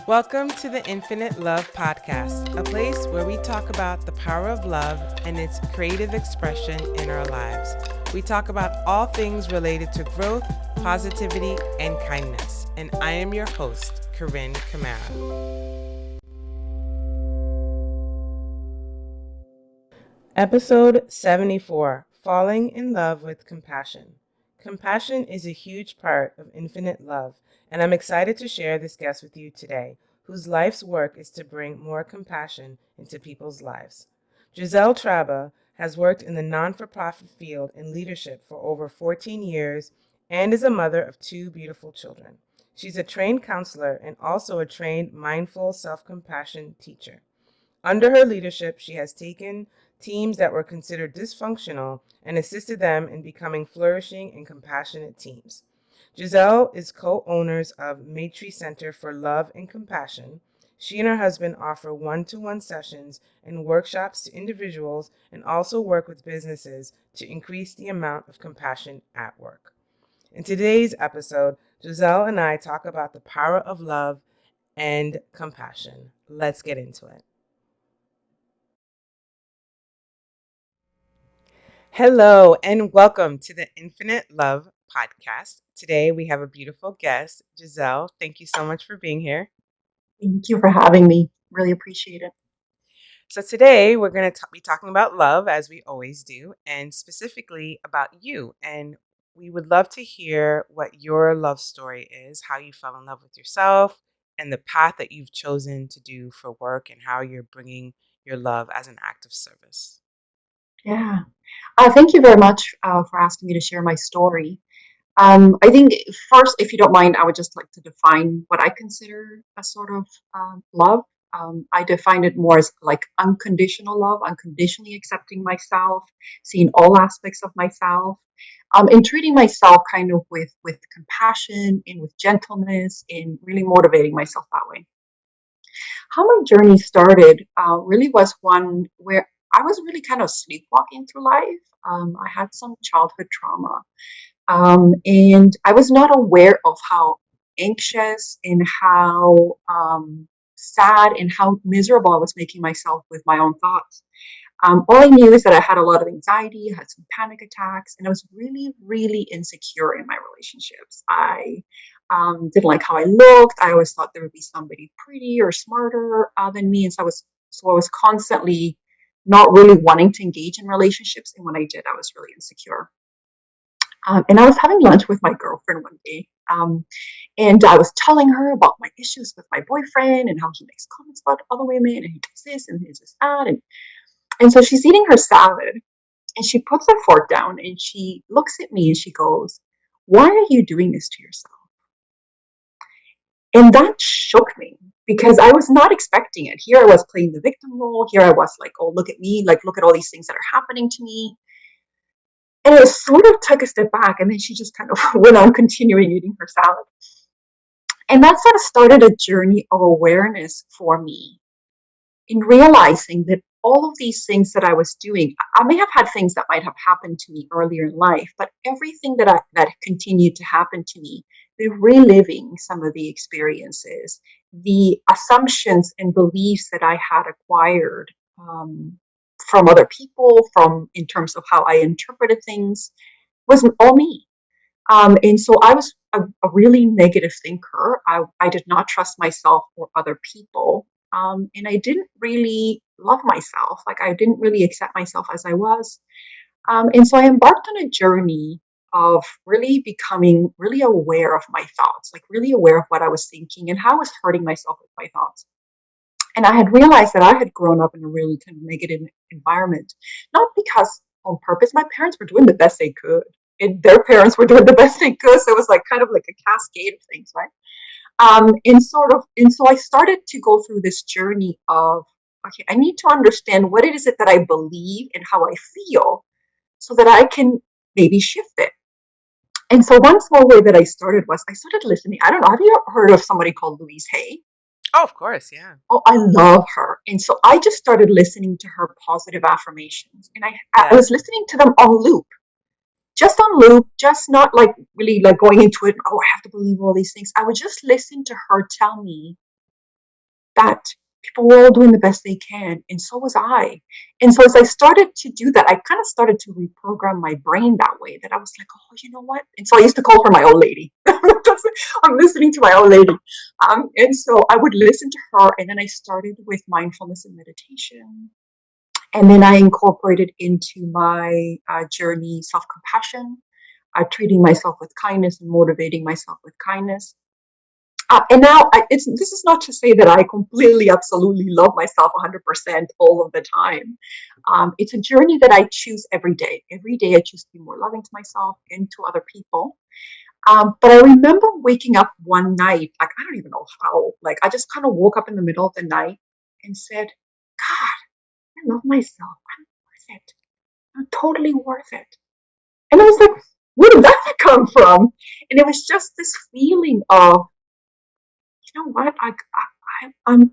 Welcome to the Infinite Love Podcast, a place where we talk about the power of love and its creative expression in our lives. We talk about all things related to growth, positivity, and kindness. And I am your host, Carine Camara. Episode 74, Falling in Love with Compassion. Compassion is a huge part of infinite love, and I'm excited to share this guest with you today, whose life's work is to bring more compassion into people's lives. Gissele Taraba has worked in the non-for-profit field in leadership for over 14 years and is a mother of 2 beautiful children. She's a trained counselor and also a trained mindful self-compassion teacher. Under her leadership, she has taken teams that were considered dysfunctional and assisted them in becoming flourishing and compassionate teams. Gissele is co-owners of Maitri Centre for Love and Compassion. She and her husband offer one-to-one sessions and workshops to individuals and also work with businesses to increase the amount of compassion at work. In today's episode, Gissele and I talk about the power of love and compassion. Let's get into it. Hello and welcome to the Infinite Love Podcast. Today we have a beautiful guest, Gissele. Thank you so much for being here. Thank you for having me. Really appreciate it. So today we're going to be talking about love, as we always do, and specifically about you. And we would love to hear what your love story is, how you fell in love with yourself, and the path that you've chosen to do for work, and how you're bringing your love as an act of service. Yeah. Thank you very much for asking me to share my story. I think first, if you don't mind, I would just like to define what I consider a sort of love. I define it more as like unconditional love, unconditionally accepting myself, seeing all aspects of myself, and treating myself kind of with compassion and with gentleness, and really motivating myself that way. How my journey started really was one where I was really kind of sleepwalking through life. I had some childhood trauma, and I was not aware of how anxious and how sad and how miserable I was making myself with my own thoughts. All I knew is that I had a lot of anxiety, I had some panic attacks, and I was really, really insecure in my relationships. I didn't like how I looked. I always thought there would be somebody pretty or smarter than me, and so I was constantly not really wanting to engage in relationships. And when I did, I was really insecure. And I was having lunch with my girlfriend one day, and I was telling her about my issues with my boyfriend and how he makes comments about other women and he does this and he does that, and so she's eating her salad and she puts her fork down and she looks at me and she goes, "Why are you doing this to yourself?" And that shook me because I was not expecting it. Here I was playing the victim role. Here I was like, "Oh, look at me. Like, look at all these things that are happening to me." And it sort of took a step back. And then she just kind of went on continuing eating her salad. And that sort of started a journey of awareness for me in realizing that all of these things that I was doing, I may have had things that might have happened to me earlier in life, but everything that continued to happen to me, the reliving some of the experiences, the assumptions and beliefs that I had acquired from other people, from in terms of how I interpreted things, wasn't all me. And so I was a really negative thinker. I did not trust myself or other people. And I didn't really love myself. Like I didn't really accept myself as I was. And so I embarked on a journey of really becoming really aware of my thoughts, like really aware of what I was thinking and how I was hurting myself with my thoughts. And I had realized that I had grown up in a really kind of negative environment, not because on purpose. My parents were doing the best they could, and their parents were doing the best they could. So it was like kind of like a cascade of things, right? And so I started to go through this journey of, okay, I need to understand what it is that I believe and how I feel so that I can maybe shift it. And so one small way that I started was I started listening. I don't know, have you ever heard of somebody called Louise Hay? Oh, of course, yeah. Oh, I love her. And so I just started listening to her positive affirmations. And I Yeah. was listening to them on loop, just on loop, just not like really like going into it. Oh, I have to believe all these things. I would just listen to her tell me that people were all doing the best they can, and so was I. And so as I started to do that, I kind of started to reprogram my brain that way. That I was like, oh, you know what? And so I used to call her my old lady. I'm listening to my old lady, and so I would listen to her, and then I started with mindfulness and meditation, and then I incorporated into my journey self-compassion, treating myself with kindness and motivating myself with kindness. And now, this is not to say that I completely, absolutely love myself 100% all of the time. It's a journey that I choose every day. Every day, I choose to be more loving to myself and to other people. But I remember waking up one night, like I don't even know how, like I just kind of woke up in the middle of the night and said, God, I love myself. I'm worth it. I'm totally worth it. And I was like, where did that come from? And it was just this feeling of, you know what, I'm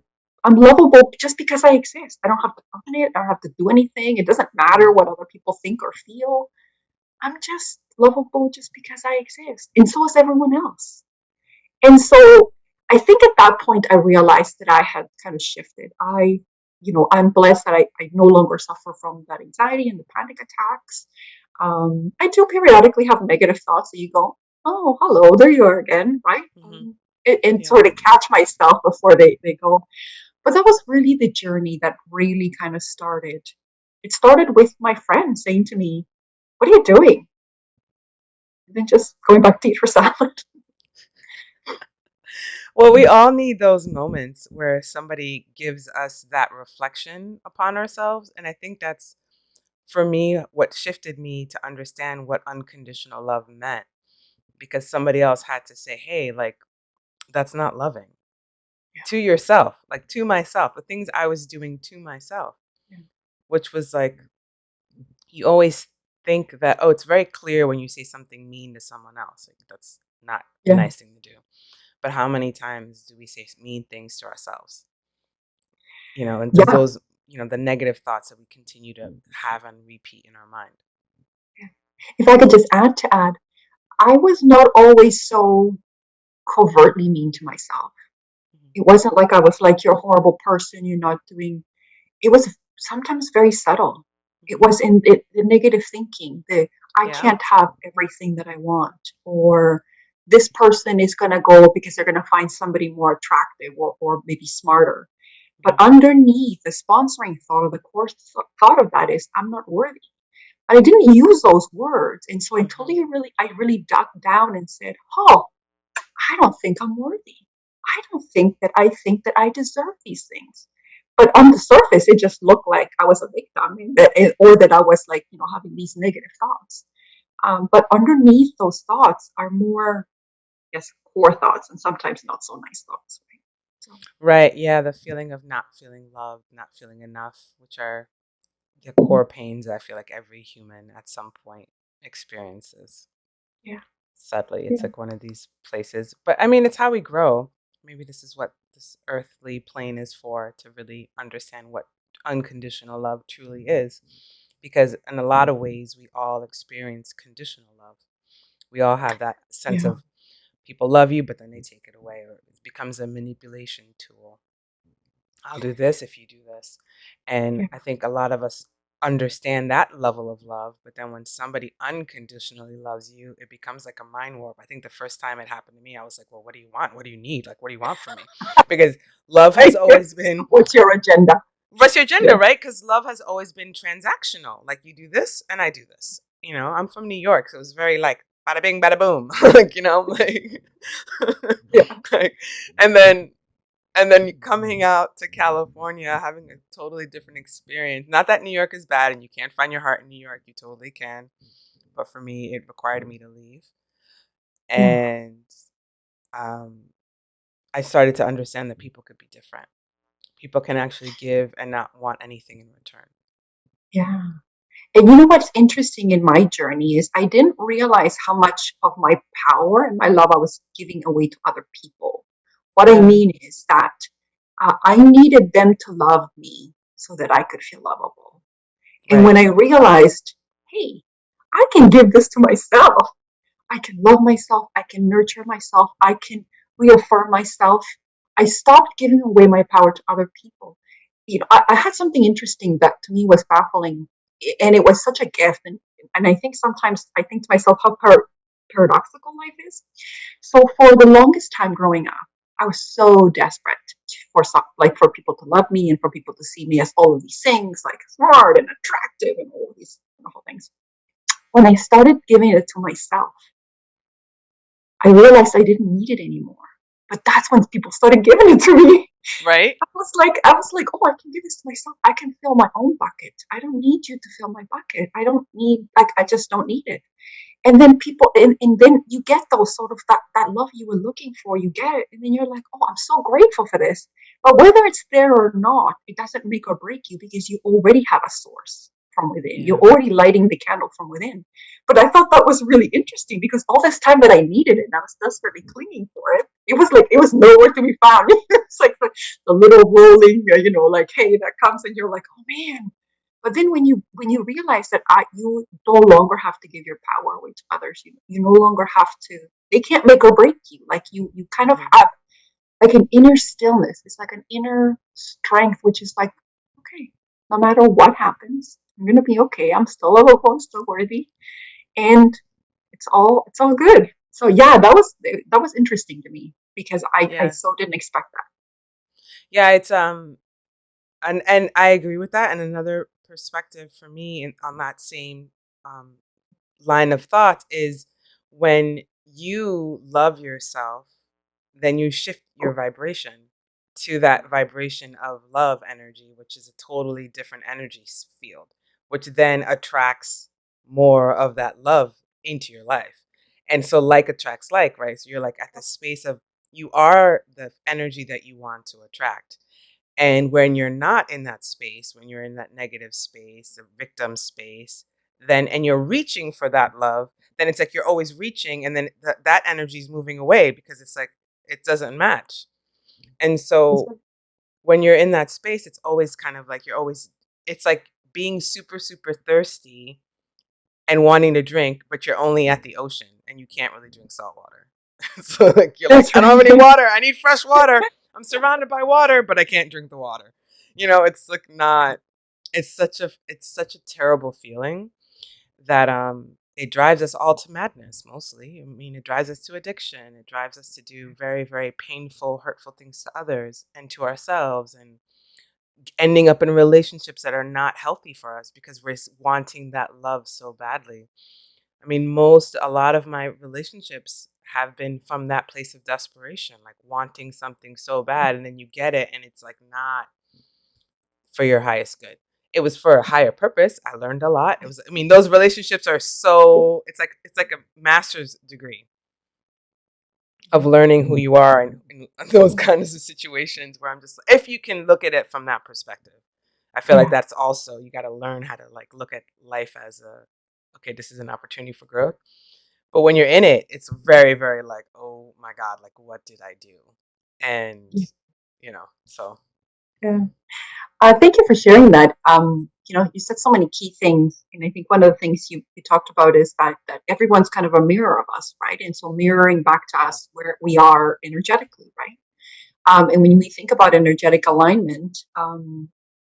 lovable just because I exist. I don't have to earn it. I don't have to do anything. It doesn't matter what other people think or feel. I'm just lovable just because I exist. And so is everyone else. And so I think at that point I realized that I had kind of shifted. I'm blessed that I no longer suffer from that anxiety and the panic attacks. I do periodically have negative thoughts that you go, oh, hello, there you are again, right? Mm-hmm. And Yeah. sort of catch myself before they go. But that was really the journey that really kind of started. It started with my friend saying to me, what are you doing? And then just going back to eat for salad. Well, we all need those moments where somebody gives us that reflection upon ourselves. And I think that's, for me, what shifted me to understand what unconditional love meant. Because somebody else had to say, hey, like, that's not loving Yeah, to yourself, like to myself, the things I was doing to myself, yeah, which was like, you always think that, oh, it's very clear when you say something mean to someone else. Like, that's not a yeah. nice thing to do. But how many times do we say mean things to ourselves? And does Yeah. those, the negative thoughts that we continue to have on repeat in our mind? If I could just add, I was not always so covertly mean to myself. Mhm. It wasn't like I was like, you're a horrible person, you're not doing. It was sometimes very subtle. It Mhm. was in the negative thinking, the I Yeah. can't have everything that I want, or this person is going to go because they're going to find somebody more attractive or maybe smarter. But Mhm. underneath the sponsoring thought of the course thought of that is, I'm not worthy. And I didn't use those words. And so Mhm. I really dug down and said, oh, I don't think I'm worthy. I think that I deserve these things. But on the surface, it just looked like I was a victim, or that I was like, having these negative thoughts. But underneath those thoughts are more, yes, core thoughts and sometimes not so nice thoughts. Right? So, Right. Yeah. The feeling of not feeling loved, not feeling enough, which are the core pains I feel like every human at some point experiences. yeah, Sadly, it's yeah, like one of these places. But I mean, it's how we grow. Maybe this is what this earthly plane is for, to really understand what unconditional love truly is. Because in a lot of ways, we all experience conditional love. We all have that sense yeah, of people love you, but then they take it away, or it becomes a manipulation tool. I'll do this if you do this. And yeah, I think a lot of us understand that level of love, but then when somebody unconditionally loves you, it becomes like a mind warp. I think the first time it happened to me, I was like, well, what do you want? What do you need? Like, what do you want from me? Because love has right. always been, What's your agenda? what's your gender, Yeah, right? Because love has always been transactional. Like, you do this and I do this. I'm from New York, so it was very like bada bing, bada boom. Like, like, yeah, like, and then coming out to California, having a totally different experience. Not that New York is bad and you can't find your heart in New York. You totally can. But for me, it required me to leave. yeah, And um, I started to understand that people could be different. People can actually give and not want anything in return. yeah. And you know what's interesting in my journey is I didn't realize how much of my power and my love I was giving away to other people. What I Yeah. mean is that I needed them to love me so that I could feel lovable. And Right. when I realized, hey, I can give this to myself, I can love myself, I can nurture myself, I can reaffirm myself, I stopped giving away my power to other people. I had something interesting that to me was baffling, and it was such a gift. And I think sometimes I think to myself how paradoxical life is. So for the longest time growing up, I was so desperate for people to love me and for people to see me as all of these things, like smart and attractive and all of these wonderful things. When I started giving it to myself, I realized I didn't need it anymore. But that's when people started giving it to me. Right? I was like, oh, I can give this to myself. I can fill my own bucket. I don't need you to fill my bucket. I don't need, like, I just don't need it. And then and then you get those sort of that love you were looking for, you get it. And then you're like, oh, I'm so grateful for this. But whether it's there or not, it doesn't make or break you because you already have a source from within. You're Yeah. already lighting the candle from within. But I thought that was really interesting because all this time that I needed it and I was desperately clinging for it, it was like, it was nowhere to be found. It's like the little rolling, like, hey, that comes and you're like, oh man. But then when you realize that you no longer have to give your power away to others, you no longer have to. They can't make or break you. Like you kind of Hmm. have like an inner stillness. It's like an inner strength, which is like, okay, no matter what happens, I'm gonna be okay. I'm still lovable. I'm still worthy, and it's all good. So yeah, that was interesting to me because I Yeah. so didn't expect that. Yeah, it's and I agree with that. And another perspective for me on that same um line of thought is when you love yourself, then you shift your vibration to that vibration of love energy, which is a totally different energy field, which then attracts more of that love into your life. And so, like attracts like, right? So, you're like at the space of you are the energy that you want to attract. And when you're not in that space, when you're in that negative space, the victim space, then and you're reaching for that love, then it's like you're always reaching, and then that energy is moving away because it's like it doesn't match. And so when you're in that space, it's always kind of like it's like being super, super thirsty and wanting to drink, but you're only at the ocean and you can't really drink salt water. So like you're like, That's I don't have right. any water. I need fresh water. I'm surrounded by water, but I can't drink the water. It's like not it's such a terrible feeling that it drives us all to madness mostly. I mean, it drives us to addiction. It drives us to do very, very painful, hurtful things to others and to ourselves and ending up in relationships that are not healthy for us because we're wanting that love so badly. I mean, a lot of my relationships have been from that place of desperation, like wanting something so bad, and then you get it, and it's like not for your highest good. It was for a higher purpose. I learned a lot. I mean, those relationships are so, it's like a master's degree of learning who you are and those kinds of situations where I'm just, if you can look at it from that perspective, I feel like Yeah. that's also, you got to learn how to like look at life as okay, this is an opportunity for growth. But when you're in it, it's very, very like, oh my God, like what did I do? And, so Yeah. Thank you for sharing that. You said so many key things, and I think one of the things you talked about is that everyone's kind of a mirror of us, right? And so mirroring back to yeah, us where we are energetically, right? And when we think about energetic alignment,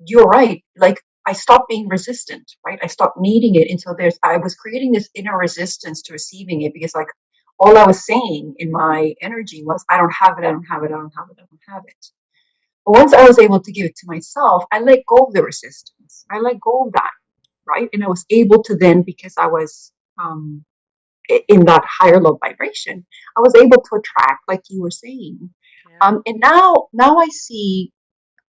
you're right. Like I stopped being resistant, right? I stopped needing it, and so I was creating this inner resistance to receiving it because like all I was saying in my energy was, I don't have it, I don't have it, I don't have it, I don't have it. But once I was able to give it to myself, I let go of the resistance. I let go of that, right? And I was able to then, because I was in that higher love vibration, I was able to attract, like you were saying. yeah. And now I see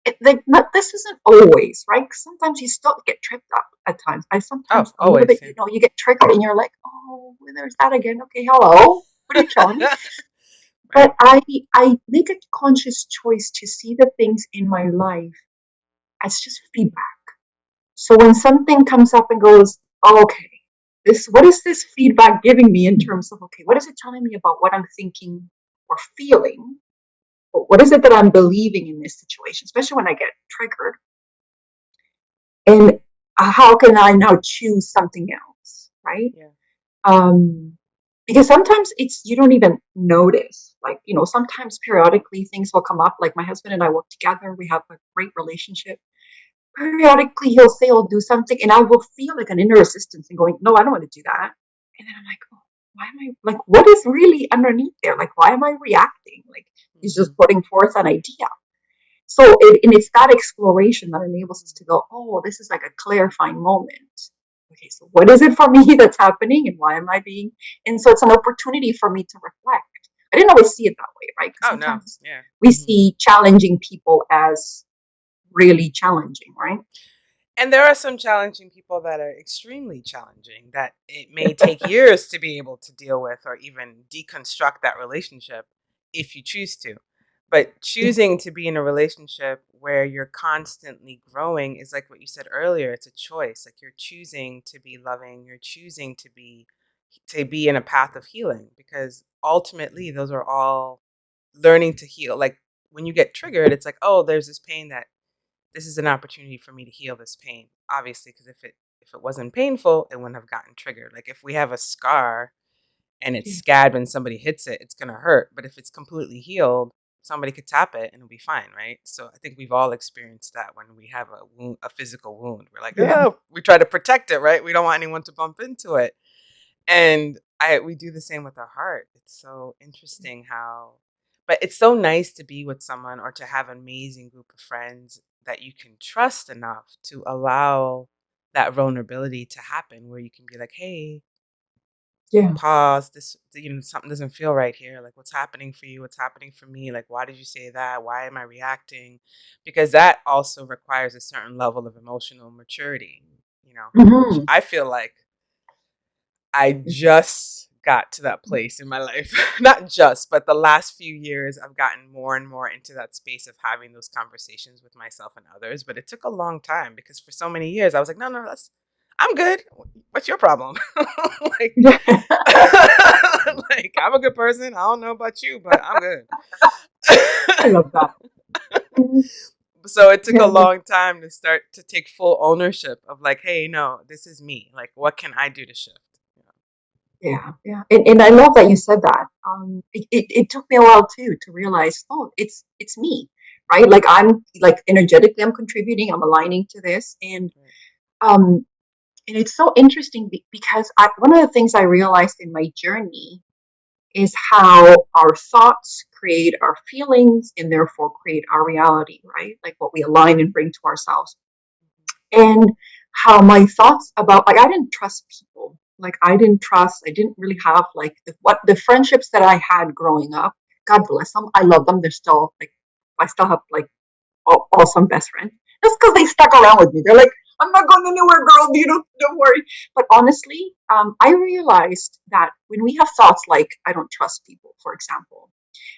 it, like not, this isn't always right. 'Cause sometimes you still get tripped up at times. I Oh, sometimes a little always, bit, you get triggered and you're like, oh, well, there's that again. Okay, hello, what are you telling me? yeah. But Right. I make a conscious choice to see the things in my life as just feedback. So when something comes up and goes, oh, okay, what is this feedback giving me in terms of, okay, what is it telling me about what I'm thinking or feeling? What is it that I'm believing in this situation, especially when I get triggered? And how can I now choose something else, right? Yeah. Um, because sometimes it's, you don't even notice. Like, sometimes periodically things will come up. Like my husband and I work together. We have a great relationship. Periodically he'll say he'll do something and I will feel like an inner resistance and going, no, I don't want to do that. And then I'm like, oh, why am I, like, what is really underneath there? Like, why am I reacting? Like, he's just putting forth an idea. So and it's that exploration that enables us to go, oh, this is like a clarifying moment. Okay, so what is it for me that's happening and why am I being? And so it's an opportunity for me to reflect. I didn't always see it that way, right? Because Oh no, sometimes yeah. we see challenging people as really challenging, right? And there are some challenging people that are extremely challenging that it may take years to be able to deal with or even deconstruct that relationship if you choose to. But Yeah. choosing to be in a relationship where you're constantly growing is like what you said earlier. It's a choice. Like you're choosing to be loving, you're choosing to be in a path of healing because ultimately those are all learning to heal. Like when you get triggered, it's like, oh, there's this pain that this is an opportunity for me to heal this pain. Obviously, because if it wasn't painful, it wouldn't have gotten triggered. Like if we have a scar and it's Yeah. scabbed when somebody hits it, it's gonna hurt. But if it's completely healed, somebody could tap it and it'll be fine, right? So I think we've all experienced that when we have a wound, a physical wound. We're like, Yeah. oh, we try to protect it, right? We don't want anyone to bump into it. And we do the same with our heart. It's so interesting how, but it's so nice to be with someone or to have an amazing group of friends that you can trust enough to allow that vulnerability to happen where you can be like, hey, Yeah. pause, this, something doesn't feel right here. Like, what's happening for you? What's happening for me? Like, why did you say that? Why am I reacting? Because that also requires a certain level of emotional maturity, which Mm-hmm. I feel like I just got to that place in my life. Not just, but the last few years, I've gotten more and more into that space of having those conversations with myself and others. But it took a long time because for so many years, I was like, no, no, I'm good. What's your problem? like, like, I'm a good person. I don't know about you, but I'm good. I love that. Mhm. So it took a Yeah. long time to start to take full ownership of like, hey, no, this is me. Like, what can I do to shift? Yeah. Yeah. And I love that you said that. It took me a while too to realize, oh, it's me, right? Like I'm like energetically, I'm contributing, I'm aligning to this, Right. um, and it's so interesting because one of the things I realized in my journey is how our thoughts create our feelings and therefore create our reality, right? Like what we align and bring to ourselves. And how my thoughts about, like, I didn't trust people. Like I didn't really have like the friendships that I had growing up. God bless them. I love them. They're still like, I still have like awesome best friends. That's because they stuck around with me. They're like, I'm not going anywhere, girl. You don't worry. But honestly, I realized that when we have thoughts like I don't trust people, for example,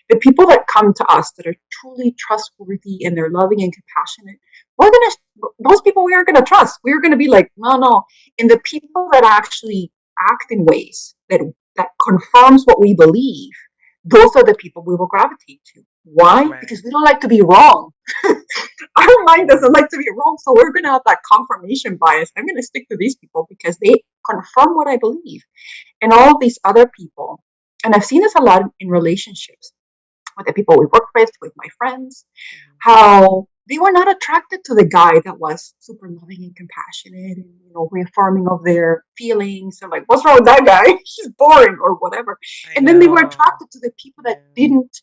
the people that come to us that are truly trustworthy and they're loving and compassionate, we're gonna, those people we are gonna trust. We're gonna be like, no, no. And the people that actually act in ways that confirms what we believe, those are the people we will gravitate to. Why? Right. Because we don't like to be wrong. Our mind doesn't Mm. like to be wrong, so we're gonna have that confirmation bias. I'm gonna stick to these people because they confirm what I believe. And all of these other people, and I've seen this a lot in relationships with the people we work with my friends, Mhm. how they were not attracted to the guy that was super loving and compassionate and reaffirming of their feelings. They're like, what's wrong with that guy? He's boring or whatever. I And then they were know. attracted to the people that Yeah. didn't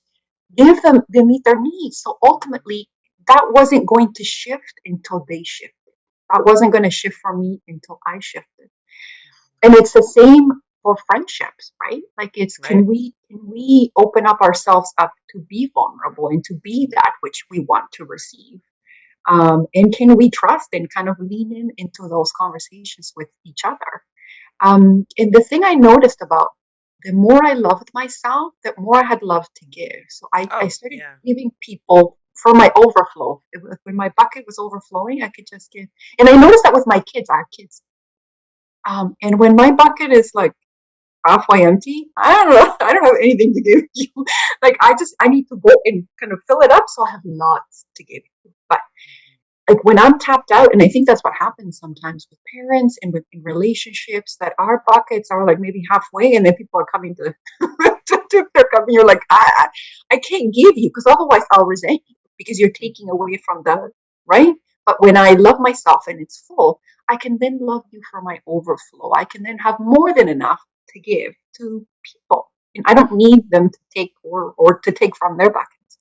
give them they meet their needs. So ultimately that wasn't going to shift until they shifted. That wasn't going to shift for me until I shifted. And it's the same for friendships, right? Like it's, Right. can we open up ourselves up to be vulnerable and to be that which we want to receive, and can we trust and kind of lean into those conversations with each other. And the thing I noticed about, the more I loved myself, the more I had love to give. So I Oh, started yeah. giving people for my overflow. When my bucket was overflowing, I could just give. And I noticed that with my kids. I have kids. And when my bucket is like halfway empty, I don't know. I don't have anything to give you. Like I need to go and kind of fill it up so I have lots to give you. But like when I'm tapped out, and I think that's what happens sometimes with parents and with in relationships, that our buckets are like maybe halfway, and then people are coming to, they're coming. You're like, I can't give you because otherwise I'll resent you because you're taking away from the right. But when I love myself and it's full, I can then love you for my overflow. I can then have more than enough to give to people, and I don't need them to take or to take from their buckets.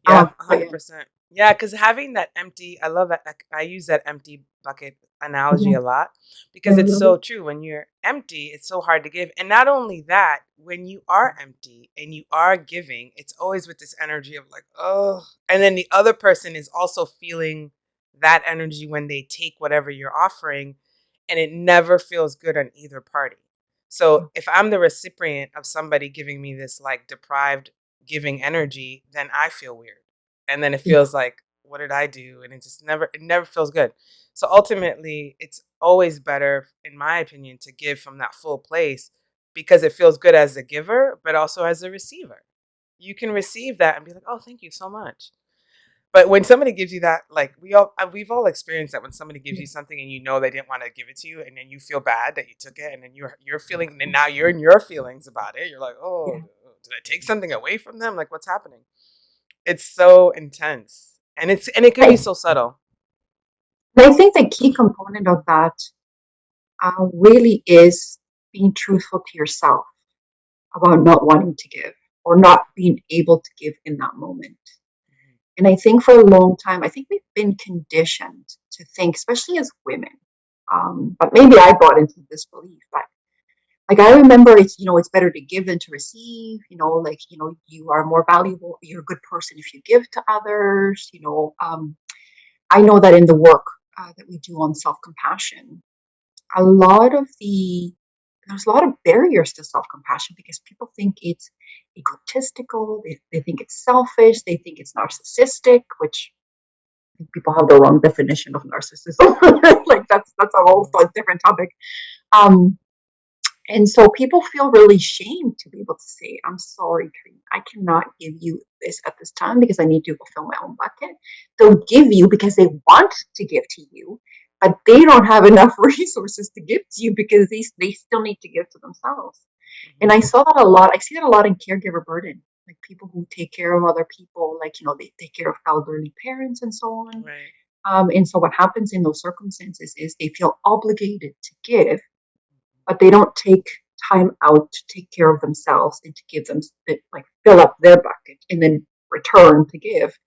Yeah, But yeah, 100%. Yeah, because having that empty, I love that. I use that empty bucket analogy mhm, a lot I because it's love it. so true. When you're empty, it's so hard to give. And not only that, when you are empty and you are giving, it's always with this energy of like, oh, and then the other person is also feeling that energy when they take whatever you're offering, and it never feels good on either party. So if I'm the recipient of somebody giving me this like deprived giving energy, then I feel weird. And then it Yeah. feels like, what did I do? And it never feels good. So ultimately, it's always better, in my opinion, to give from that full place because it feels good as a giver, but also as a receiver. You can receive that and be like, oh, thank you so much. But when somebody gives you that, like we've all experienced that when somebody gives you something and you know they didn't want to give it to you, and then you feel bad that you took it, and then you're feeling, and now you're in your feelings about it. You're like, oh, Yeah. did I take something away from them? Like, what's happening? It's so intense, and it can be I, so subtle. I think the key component of that really is being truthful to yourself about not wanting to give or not being able to give in that moment. And I think for a long time, I think we've been conditioned to think, especially as women, but maybe I bought into this belief that, like, I remember it's, it's better to give than to receive, like, you are more valuable, you're a good person if you give to others, I know that in the work that we do on self compassion, a lot of the there's a lot of barriers to self compassion because people think it's egotistical, they think it's selfish, they think it's narcissistic, which I think people have the wrong definition of narcissism. Like that's a whole different topic. Um, and so people feel really shamed to be able to say, I'm sorry, Carine, I cannot give you this at this time because I need to fulfill my own bucket. They'll give you because they want to give to you, but they don't have enough resources to give to you because they still need to give to themselves. And I Mm-hmm. saw that a lot. I see that a lot in caregiver burden, like people who take care of other people, like, they take care of elderly parents and so on. Right. And so what happens in those circumstances is they feel obligated to give, but they don't take time out to take care of themselves and to give them, like, fill up their bucket and then return to give.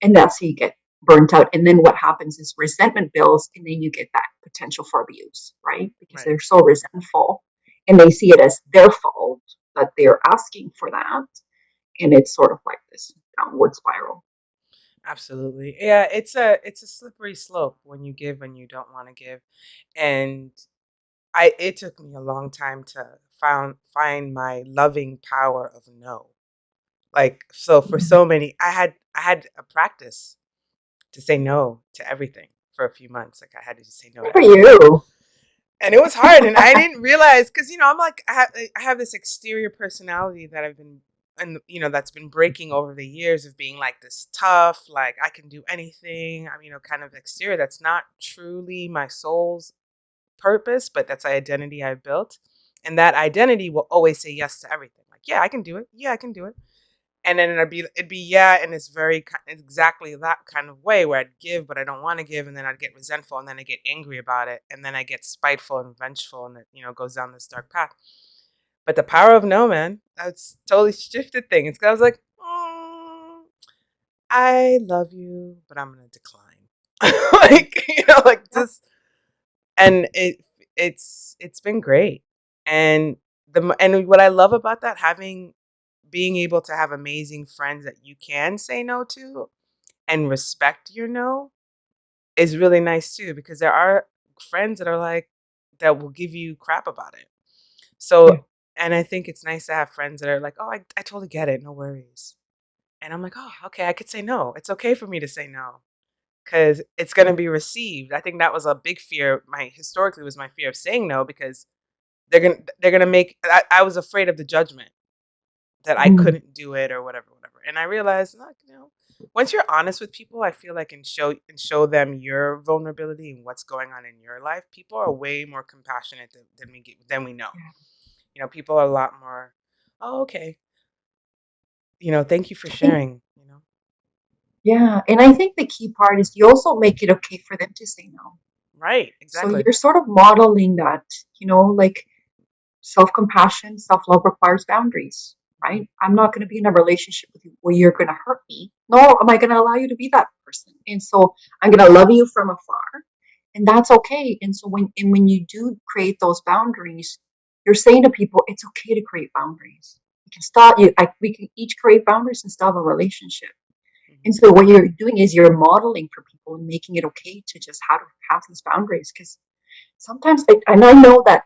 And that's how you get burnt out. And then what happens is resentment builds, and then you get that potential for abuse, right? Because Right. they're so resentful and they see it as their fault that they're asking for that. And it's sort of like this downward spiral. Absolutely. Yeah, it's a slippery slope when you give when you don't want to give. And I it took me a long time to find my loving power of no. Like, so for so many, I had a practice to say no to everything for a few months. Like, I had to just say no Good to for everything. you. And it was hard, and I didn't realize, because I'm like, I have this exterior personality that I've been, and that's been breaking over the years of being like this tough, like I can do anything. I'm, kind of exterior. That's not truly my soul's purpose, but that's the identity I've built, and that identity will always say yes to everything. Like, yeah, I can do it. Yeah, I can do it. And then it'd be yeah, and it's exactly that kind of way where I'd give, but I don't want to give, and then I'd get resentful, and then I get angry about it, and then I get spiteful and vengeful, and it goes down this dark path. But the power of no, man, that's totally shifted things. 'Cause I was like, I love you, but I'm gonna decline, like like Yeah. just, and it's been great, and and what I love about that, having being able to have amazing friends that you can say no to and respect your no is really nice too, because there are friends that are like, that will give you crap about it. Yeah. So, and I think it's nice to have friends that are like, oh, I totally get it, no worries. And I'm like, oh, okay, I could say no. It's okay for me to say no because it's going to be received. I think that was a big fear. Historically was my fear of saying no because they're gonna make. I was afraid of the judgment. that I Mm, couldn't do it or whatever, whatever. And I realized, look, once you're honest with people, I feel like and show them your vulnerability and what's going on in your life, people are way more compassionate than we know. yeah. People are a lot more, oh, okay. Thank you for And sharing. yeah, and I think the key part is you also make it okay for them to say no. Right, So exactly. you're sort of modeling that, like self-compassion, self-love requires boundaries, Mhm. right? I'm not going to be in a relationship with you where you're going to hurt me. Nor am I going to allow you to be that person. And so I'm going to love you from afar, and that's okay. And so when you do create those boundaries, you're saying to people, it's okay to create boundaries. We can start. We can each create boundaries and still have a relationship. And Mhm. so what you're doing is you're modeling for people and making it okay to just have these boundaries. Because sometimes, and I know that,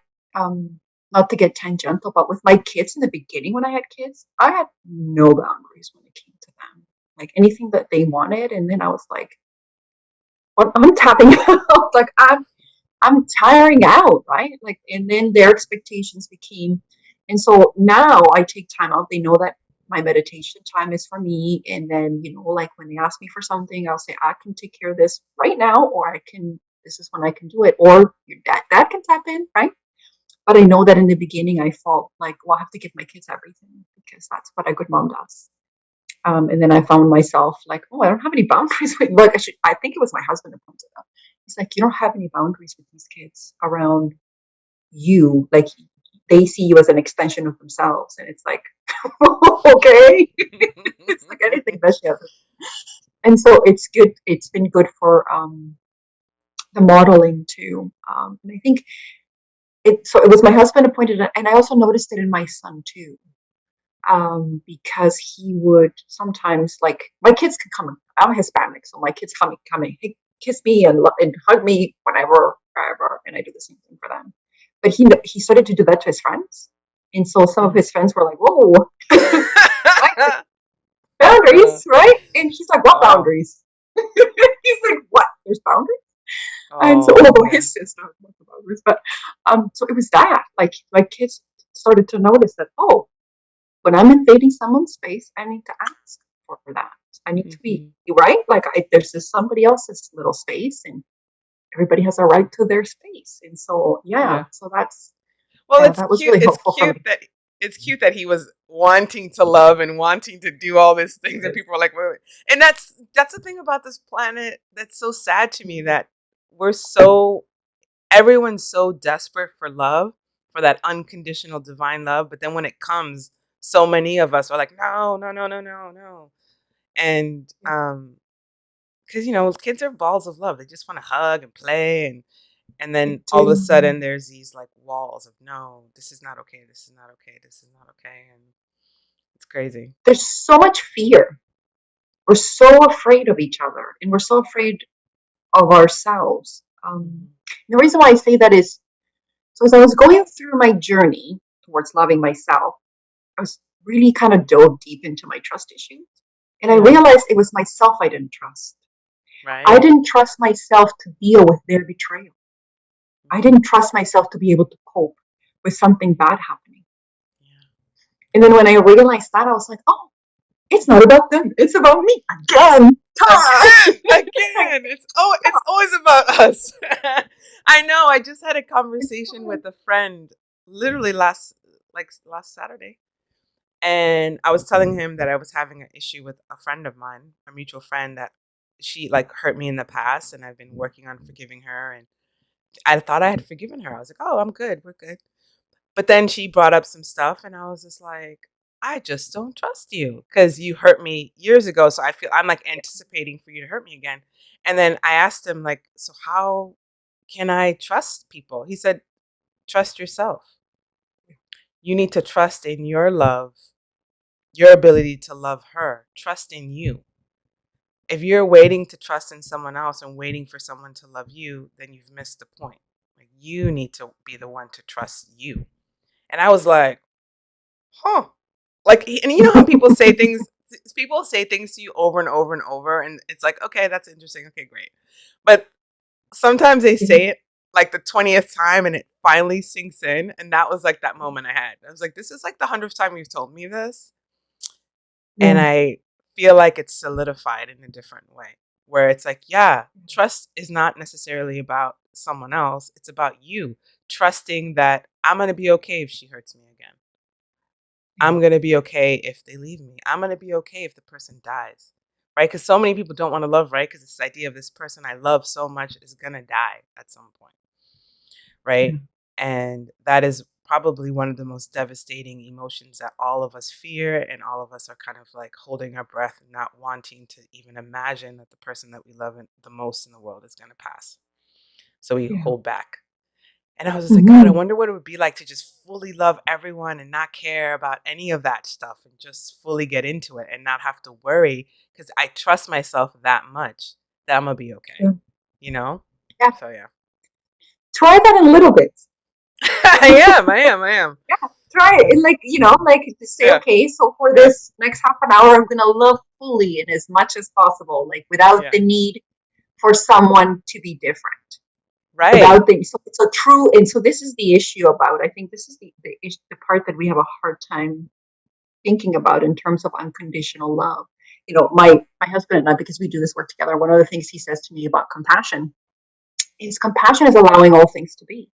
not to get tangential, but with my kids in the beginning, when I had kids, I had no boundaries when it came to them. Like anything that they wanted, and then I was like, "What? I'm tapping out. Like I'm tiring out, right?" Like, and then their expectations became, and so now I take time out. They know that my meditation time is for me, and then like when they ask me for something, I'll say I can take care of this right now, or I can. This is when I can do it, or your dad can tap in, right? But I know that in the beginning I felt like, well, I have to give my kids everything because that's what a good mom does. And then I found myself like, oh, I don't have any boundaries with, like, I think it was my husband who pointed out. He's like, you don't have any boundaries with these kids around you. Like, they see you as an extension of themselves. And it's like, okay. It's like anything that she has. And so it's good. It's been good for the modeling too. And I think so it was my husband who pointed it, and I also noticed it in my son too. Because he would sometimes, like, my kids could come. I'm Hispanic, so my kids coming, hey, kiss me and hug me whenever, wherever, and I do the same thing for them. But he started to do that to his friends, and so some of Mhm. his friends were like, "Whoa, boundaries, right?" And he's like, "What Wow. boundaries?" He's like, "What? There's boundaries?" And so, Oh although man. his sister has lots of boundaries, but so it was that, like, my kids started to notice that, oh, when I'm invading someone's space, I need to ask for that. I need to be Mhm. right. Like, there's just somebody else's little space, and everybody has a right to their space. And so, yeah, Yeah. so that's, Well, yeah, it's that was cute. really helpful for me. It's cute that he was wanting to love and wanting to do all these things, and Yes. people are like, wait, wait. And that's the thing about this planet that's so sad to me, that we're so everyone's so desperate for love, for that unconditional divine love, but then when it comes, so many of us are like, no, no, no, no, no, no. And Yeah, because kids are balls of love. They just want to hug and play, and they then all of a do. sudden there's these like walls of, no, this is not okay, this is not okay, this is not okay, and it's crazy. There's so much fear. We're so afraid of each other, and we're so afraid of ourselves. Hmm. The reason why I say that is, so as I was going through my journey towards loving myself, I was really kind of dove deep into my trust issues. And I Yeah. realized it was myself I didn't trust. I Right. didn't trust myself to deal with their betrayal. I Hmm. didn't trust myself to be able to cope with something bad happening. Yeah. And then when I realized that, I was like, oh, it's not about them. It's about me again. Come on. Again, it's always about us. I know. I just had a conversation with a friend, literally last Saturday, and I was telling him that I was having an issue with a friend of mine, a mutual friend, that she like hurt me in the past, and I've been working on forgiving her. And I thought I had forgiven her. I was like, oh, I'm good, we're good. But then she brought up some stuff, and I was just like, I just don't trust you because you hurt me years ago. So I feel I'm like anticipating for you to hurt me again. And then I asked him, like, so how can I trust people? He said, trust yourself. You need to trust in your love, your ability to love her, trust in you. If you're waiting to trust in someone else and waiting for someone to love you, then you've missed the point. Like, you need to be the one to trust you. And I was like, huh. Like, and you know how people say things to you over and over and over, and it's like, okay, that's interesting. Okay, great. But sometimes they Yeah. say it like the 20th time and it finally sinks in. And that was like that moment I had. I was like, this is like the 100th time you've told me this. And Yeah. I feel like it's solidified in a different way, where it's like, yeah, trust is not necessarily about someone else. It's about you trusting that I'm going to be okay if she hurts me again. Yeah. I'm going to be okay if they leave me. I'm going to be okay if the person dies. Right? Because so many people don't want to love, right? Because this idea of this person I love so much is going to die at some point. Right? Yeah. And that is probably one of the most devastating emotions that all of us fear, and all of us are kind of like holding our breath and not wanting to even imagine that the person that we love the most in the world is going to pass. So we Yeah. hold back. And I was just like, God, I Mhm. wonder what it would be like to just fully love everyone and not care about any of that stuff and just fully get into it and not have to worry, because I trust myself that much that I'm going to be okay. Yeah. You know? Yeah. So, yeah. Try that in little bits. I am. Yeah. Try it. And like, like to say, Yeah. okay, so for Yeah. this next half an hour, I'm going to love fully and as much as possible, like without Yeah. the need for someone to be different. Right. Without things. So it's a true, and so this is the issue about, I think this is the part that we have a hard time thinking about in terms of unconditional love. My husband and I, because we do this work together, one of the things he says to me about compassion is allowing all things to be.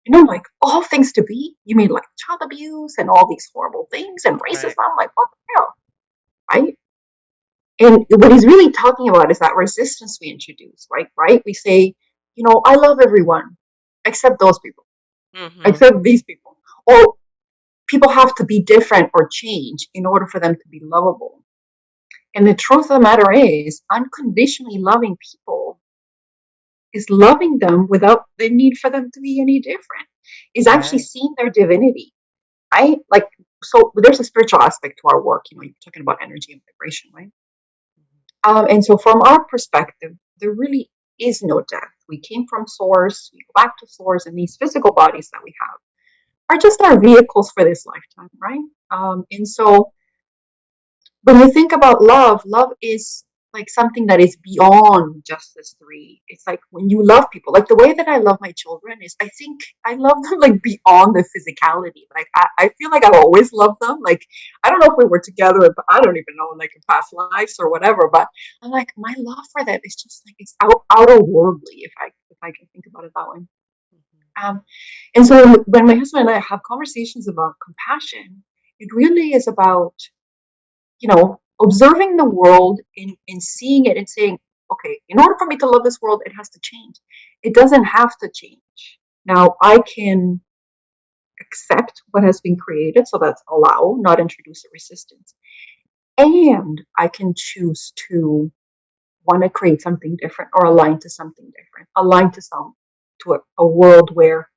Mhm. Like all things to be? You mean like child abuse and all these horrible things and racism? Right. I'm like, what the hell? Right? And what he's really talking about is that resistance we introduce, right? Right? We say, I love everyone except those people, Mhm. except these people. Or people have to be different or change in order for them to be lovable. And the truth of the matter is, unconditionally loving people is loving them without the need for them to be any different, is actually Right. seeing their divinity. I like, so there's a spiritual aspect to our work. You're talking about energy and vibration, right? Mhm. And so, from our perspective, there really is no death. We came from source, we go back to source, and these physical bodies that we have are just our vehicles for this lifetime, right? And so, when you think about love, love is like something that is beyond just this three. It's like when you love people, like the way that I love my children is, I think I love them like beyond the physicality. Like I feel like I've always loved them. Like I don't know if we were together, but I don't even know, like in past lives or whatever. But I'm like, my love for them is just like it's outer worldly, if I can think about it that way. Mhm. Um, and so when my husband and I have conversations about compassion, it really is about observing the world and seeing it and saying, okay, in order for me to love this world, it has to change. It doesn't have to change. Now, I can accept what has been created, so that's allow, not introduce a resistance. And I can choose to want to create something different or align to something different, align to a world where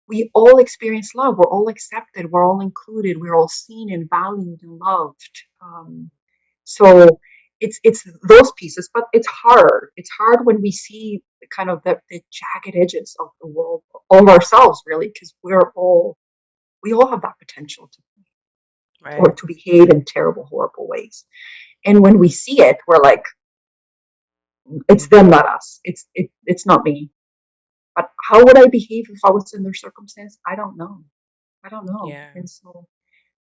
we all experience love. We're all accepted. We're all included. We're all seen and valued and loved. So it's those pieces, but it's hard. It's hard when we see the kind of the jagged edges of the world, of ourselves, really, because we all have that potential to or Right. to behave in terrible, horrible ways. And when we see it, we're like, it's them, not us. It's not me. But how would I behave if I was in their circumstance? I don't know. I don't know. Yeah. And so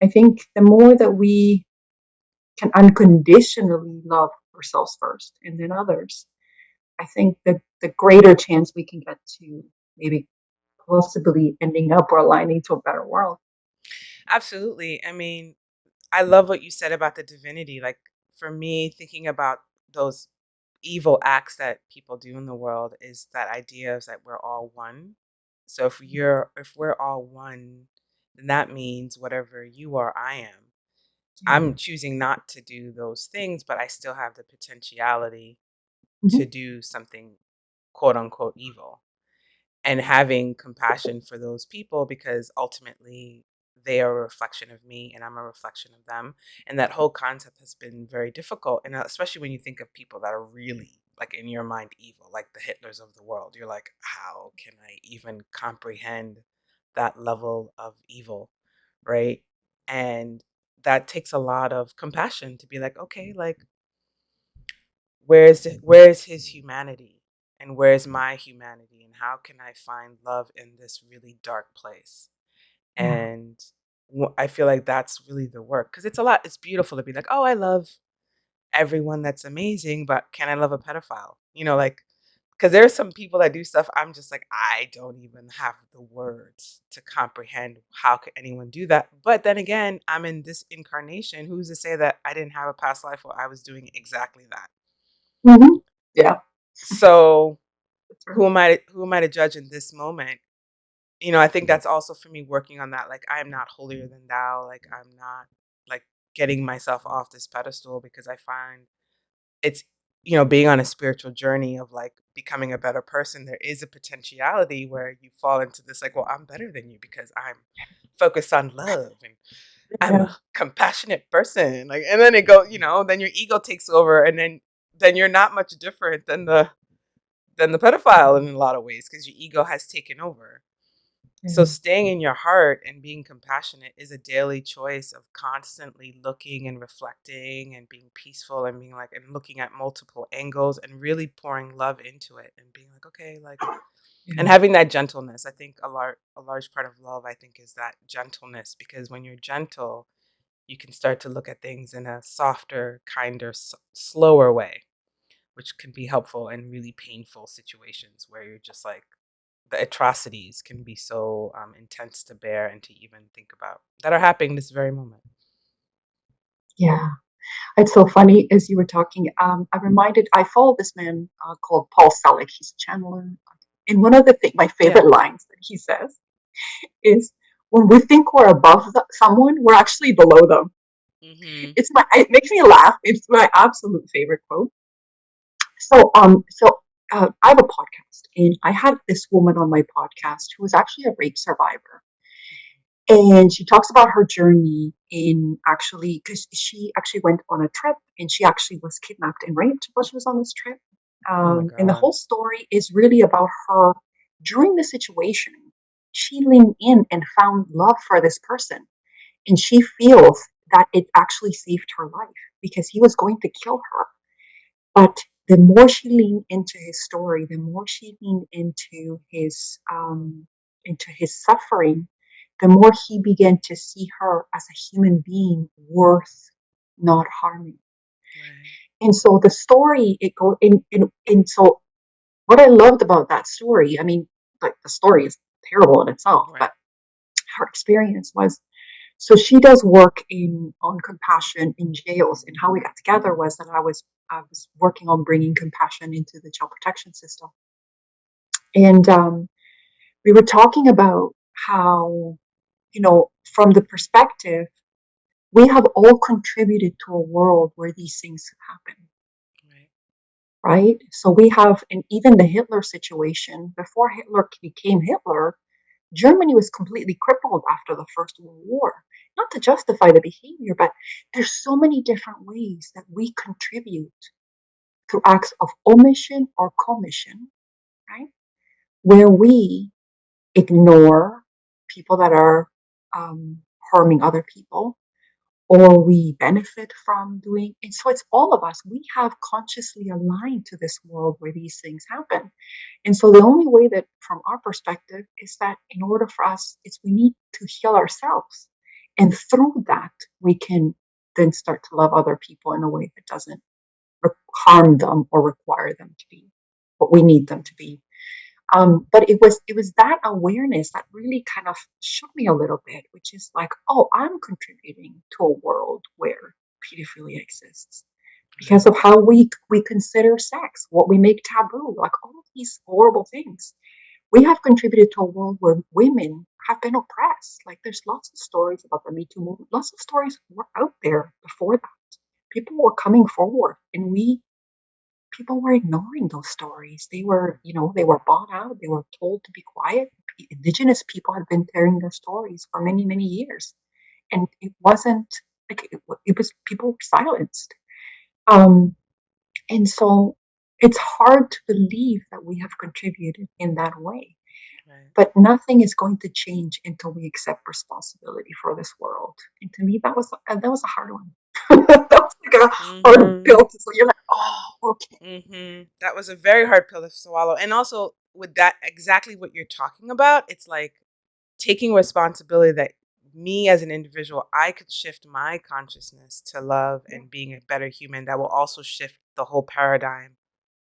I think the more that we can unconditionally love ourselves first and then others, I think the greater chance we can get to maybe possibly ending up or aligning to a better world. Absolutely. I mean, I love what you said about the divinity. Like, for me, thinking about those evil acts that people do in the world is that idea is that we're all one. So if we're all one, then that means whatever you are, I am. Yeah. I'm choosing not to do those things, but I still have the potentiality Mm-hmm. to do something quote unquote evil, and having compassion for those people, because ultimately they are a reflection of me and I'm a reflection of them. And that whole concept has been very difficult. And especially when you think of people that are really, like, in your mind, evil, like the Hitlers of the world, you're like, how can I even comprehend that level of evil? Right. And that takes a lot of compassion to be like, okay, like, where's his humanity and where's my humanity, and how can I find love in this really dark place? Yeah. And I feel like that's really the work, because it's beautiful to be like, oh, I love everyone, that's amazing, but can I love a pedophile? Like, because there's some people that do stuff, I'm just like, I don't even have the words to comprehend how could anyone do that. But then again, I'm in this incarnation. Who's to say that I didn't have a past life where I was doing exactly that? Hmm. Yeah. So That's right. who am I to judge in this moment? I think that's also for me working on that. Like, I'm not holier than thou. Like, I'm not like getting myself off this pedestal, because I find it's, being on a spiritual journey of like becoming a better person, there is a potentiality where you fall into this like, well, I'm better than you because I'm focused on love and I'm Yeah. a compassionate person. Like, and then it go, then your ego takes over, and then you're not much different than the pedophile in a lot of ways, because your ego has taken over. So Yeah. staying in your heart and being compassionate is a daily choice of constantly looking and reflecting and being peaceful and being like, and looking at multiple angles and really pouring love into it and being like, okay, like, and Yeah. having that gentleness. I think a large part of love, I think, is that gentleness, because when you're gentle, you can start to look at things in a softer, kinder, slower way, which can be helpful in really painful situations where you're just like, the atrocities can be so intense to bear and to even think about, that are happening this very moment. Yeah. It's so funny as you were talking. I follow this man called Paul Selig. He's a channeler. And one of my Yeah. favorite lines that he says is, "When we think we're above someone, we're actually below them." Hmm. It makes me laugh. It's my absolute favorite quote. So I have a podcast, and I had this woman on my podcast who was actually a rape survivor, and she talks about her journey in actually, because she actually went on a trip and she actually was kidnapped and raped while she was on this trip. Oh my And the God. whole story is really about her during the situation. She leaned in and found love for this person, and she feels that it actually saved her life because he was going to kill her. But the more she leaned into his story, the more she leaned into his suffering, the more he began to see her as a human being worth not harming. Right. And so the story it go in so what I loved about that story, I mean, like the story is terrible in itself, Right. but her experience was, so she does work in on compassion in jails, and how we got together was that I was working on bringing compassion into the child protection system, and we were talking about how, from the perspective, we have all contributed to a world where these things happen, Right. right? So we have, and even the Hitler situation, before Hitler became Hitler, Germany was completely crippled after the First World War. Not to justify the behavior, but there's so many different ways that we contribute through acts of omission or commission, right? Where we ignore people that are harming other people, or we benefit from doing. And so it's all of us. We have consciously aligned to this world where these things happen. And so the only way that, from our perspective, is that in order for us, is we need to heal ourselves. And through that, we can then start to love other people in a way that doesn't harm them or require them to be what we need them to be. But it was that awareness that really kind of shook me a little bit, which is like, oh, I'm contributing to a world where pedophilia exists because Right. of how we consider sex, what we make taboo, like all of these horrible things. We have contributed to a world where women have been oppressed. Like there's lots of stories about the Me Too movement. Lots of stories were out there before that. People were coming forward, and we people were ignoring those stories. They were bought out. They were told to be quiet. Indigenous people had been telling their stories for many, many years, and it wasn't like it was people were silenced. Um, and so it's hard to believe that we have contributed in that way. Right. But nothing is going to change until we accept responsibility for this world. And to me, that was a hard one. That was like a hard Hmm. pill to swallow. You're like, oh, okay. That was a very hard pill to swallow. And also, with that, exactly what you're talking about, it's like taking responsibility that me as an individual, I could shift my consciousness to love Yeah. and being a better human, that will also shift the whole paradigm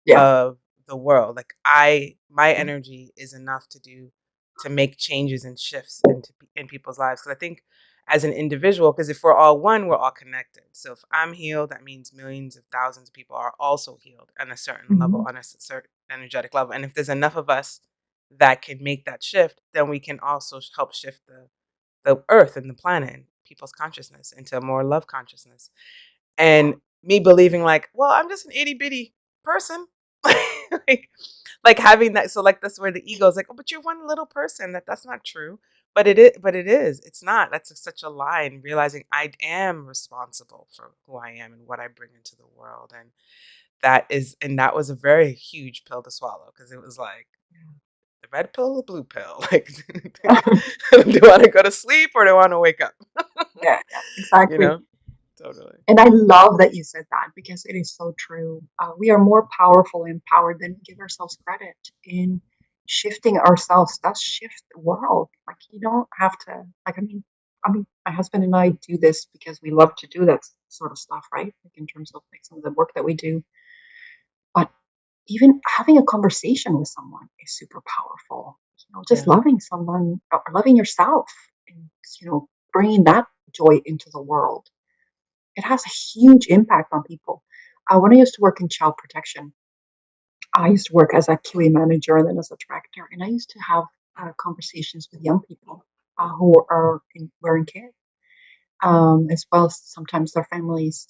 Yeah. of the world. Like my Yeah. energy is enough to make changes and shifts in people's lives. Because I think as an individual, because if we're all one, we're all connected. So if I'm healed, that means millions of thousands of people are also healed on a certain level, Mhm. on a certain energetic level. And if there's enough of us that can make that shift, then we can also help shift the earth and the planet and people's consciousness into a more love consciousness. And me believing like, well, I'm just an itty bitty person. like, like having that. So like that's where the ego is like, oh, but you're one little person. That's not true. But it is. But it is. It's not. Such a lie. And realizing I am responsible for who I am and what I bring into the world. And that was a very huge pill to swallow, because it was like the red pill or the blue pill. Like, do I want to go to sleep or do I want to wake up? Yeah, yeah, You exactly. know, totally. And I love that you said that because it is so true. We are more powerful and empowered than we give ourselves credit. In shifting ourselves does shift the world. Like you don't have to. Like I mean, my husband and I do this because we love to do that sort of stuff, right? Like in terms of like some of the work that we do. But even having a conversation with someone is super powerful. Just Yeah. loving someone or loving yourself, and bringing that joy into the world, it has a huge impact on people. When I used to work in child protection, I used to work as a QA manager and then as a director, and I used to have conversations with young people who were in care, as well as sometimes their families.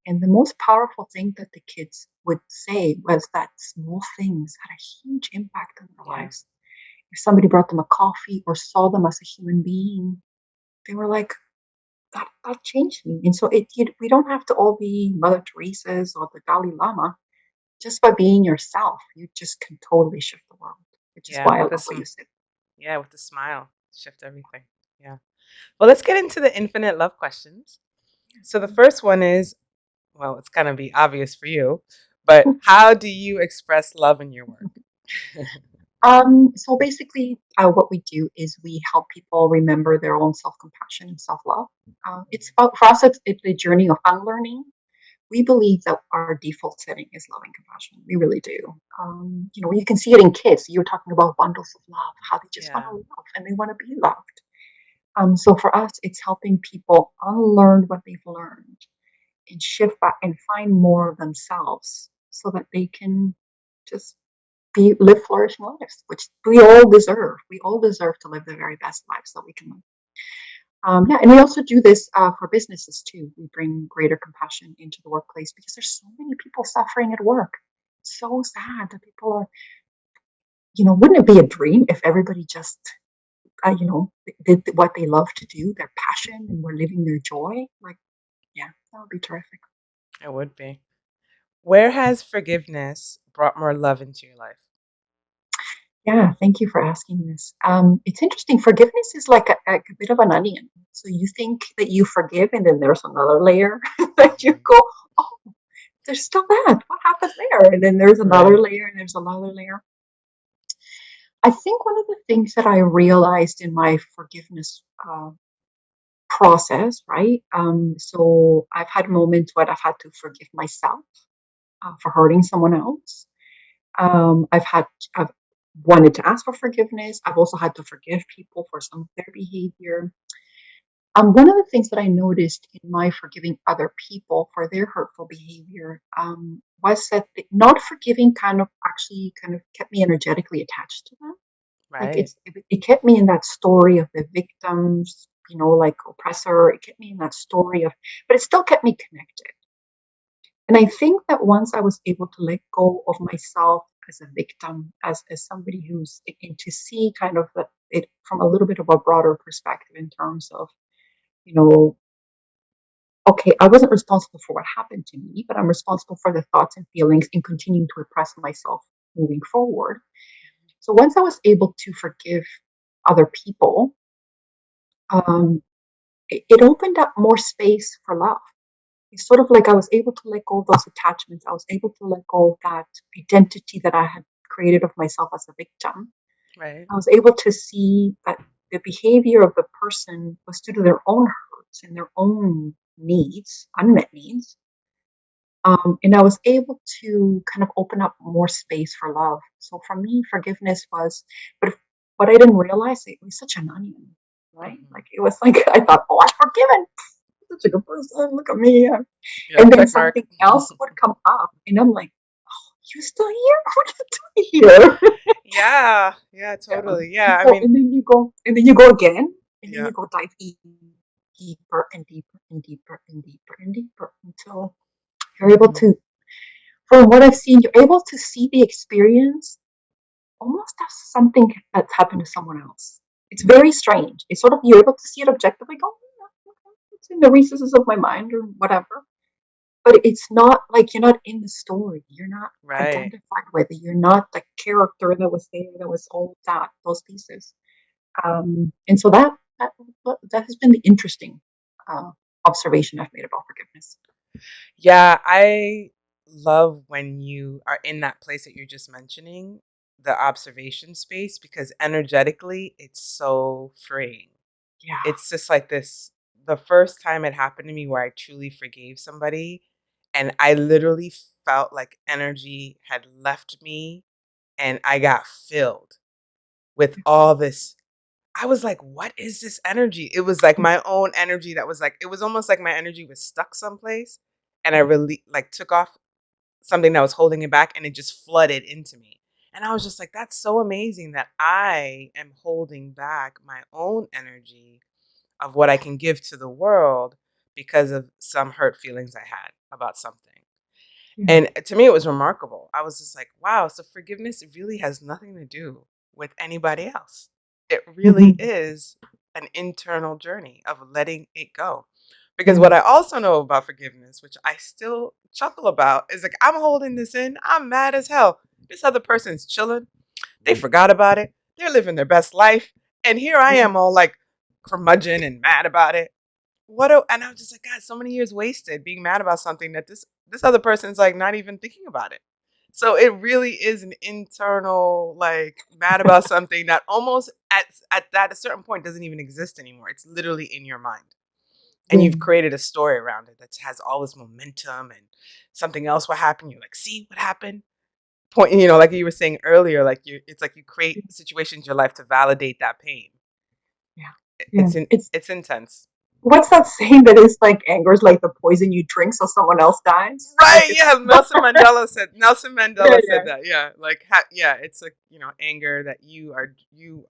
And the most powerful thing that the kids would say was that small things had a huge impact on their Yeah. lives. If somebody brought them a coffee or saw them as a human being, they were like, that changed me. And so we don't have to all be Mother Teresa's or the Dalai Lama. Just by being yourself, you just can totally shift the world, which is Yeah. why I With love what you said. with a smile, shift everything. Yeah. Well, let's get into the infinite love questions. So the first one is, well, it's kind of be obvious for you, but how do you express love in your work? So basically, what we do is we help people remember their own self-compassion and self-love. It's about for us, it's a journey of unlearning. We believe that our default setting is love and compassion. We really do. You can see it in kids. You're talking about bundles of love, how they just want Yeah. to love and they want to be loved. So for us, it's helping people unlearn what they've learned and shift back and find more of themselves so that they can just live flourishing lives, which we all deserve. We all deserve to live the very best lives that we can live. Yeah, and we also do this for businesses too. We bring greater compassion into the workplace because there's so many people suffering at work. It's so sad that people are, wouldn't it be a dream if everybody just, did what they love to do, their passion, and were living their joy? Like, yeah, that would be terrific. It would be. Where has forgiveness brought more love into your life? Yeah, thank you for asking this. It's interesting. Forgiveness is like a bit of an onion. So you think that you forgive, and then there's another layer that you go, oh, there's still that. What happened there? And then there's another Right. layer, and there's another layer. I think one of the things that I realized in my forgiveness process, right? So I've had moments where I've had to forgive myself for hurting someone else. I've wanted to ask for forgiveness. I've also had to forgive people for some of their behavior. One of the things that I noticed in my forgiving other people for their hurtful behavior was that not forgiving kind of kept me energetically attached to them. Like Right. it kept me in that story of the victims, like oppressor. It kept me in that story but it still kept me connected. And I think that once I was able to let go of myself as a victim, as somebody and to see kind of it from a little bit of a broader perspective in terms of, you know, okay, I wasn't responsible for what happened to me, but I'm responsible for the thoughts and feelings and continuing to oppress myself moving forward. So once I was able to forgive other people, um, it opened up more space for love. It's sort of like I was able to let go of those attachments. I was able to let go of that identity that I had created of myself as a victim. Right. I was able to see that the behavior of the person was due to their own hurts and their own needs, unmet needs. And I was able to kind of open up more space for love. So for me, forgiveness was, but what I didn't realize, it was such an onion, right? Mhm. Like it was like I thought, oh, I'm forgiven. Such a good person. Look at me. Yeah, And then check mark. something else would come up, and I'm like, you still here? What are you doing here? Yeah, yeah, Yeah. totally. Yeah, I mean, And then you go again, and then yeah. you go dive deeper and deeper and deeper and deeper and deeper until you're able Hmm. to, from what I've seen, you're able to see the experience almost as something that's happened to someone else. It's very strange. It's sort of, you're able to see it objectively, go, "Yeah, okay, it's in the recesses of my mind or whatever." But it's not like you're not in the story. You're not Right. identified with it. You're not the character that was there, that was all that, those pieces. And so that that has been the interesting uh, observation I've made about forgiveness. Yeah, I love when you are in that place that you're just mentioning, the observation space, because energetically it's so freeing. Yeah. It's just like this the first time it happened to me where I truly forgave somebody and I literally felt like energy had left me and I got filled with all this. I was like, "What is this energy?" It was like my own energy that was like it was almost like my energy was stuck someplace and I really like took off something that was holding it back and it just flooded into me. And I was just like, "That's so amazing that I am holding back my own energy of what I can give to the world because of some hurt feelings I had about something." Yeah. And to me, it was remarkable. I was just like, wow, so forgiveness really has nothing to do with anybody else. It really Hmm. is an internal journey of letting it go. Because Yeah. what I also know about forgiveness, which I still chuckle about, is like, I'm holding this in. I'm mad as hell. This other person's chilling. They forgot about it. They're living their best life. And here I Yeah. am all like curmudgeon and mad about it. And I'm just like, God, so many years wasted being mad about something that this other person's like not even thinking about it. So it really is an internal like mad about something that almost at that a certain point doesn't even exist anymore. It's literally in your mind. And Yeah. you've created a story around it that has all this momentum and something else will happen. You're like, see what happened? Point, like you were saying earlier, like it's like you create situations in your life to validate that pain. Yeah. It- Yeah. It's in, It's it's intense. what's that saying that is like anger is like the poison you drink so someone else dies? Like Right, it's yeah, Nelson yeah, Mandela yeah, said that. Yeah, like yeah, it's like, anger that you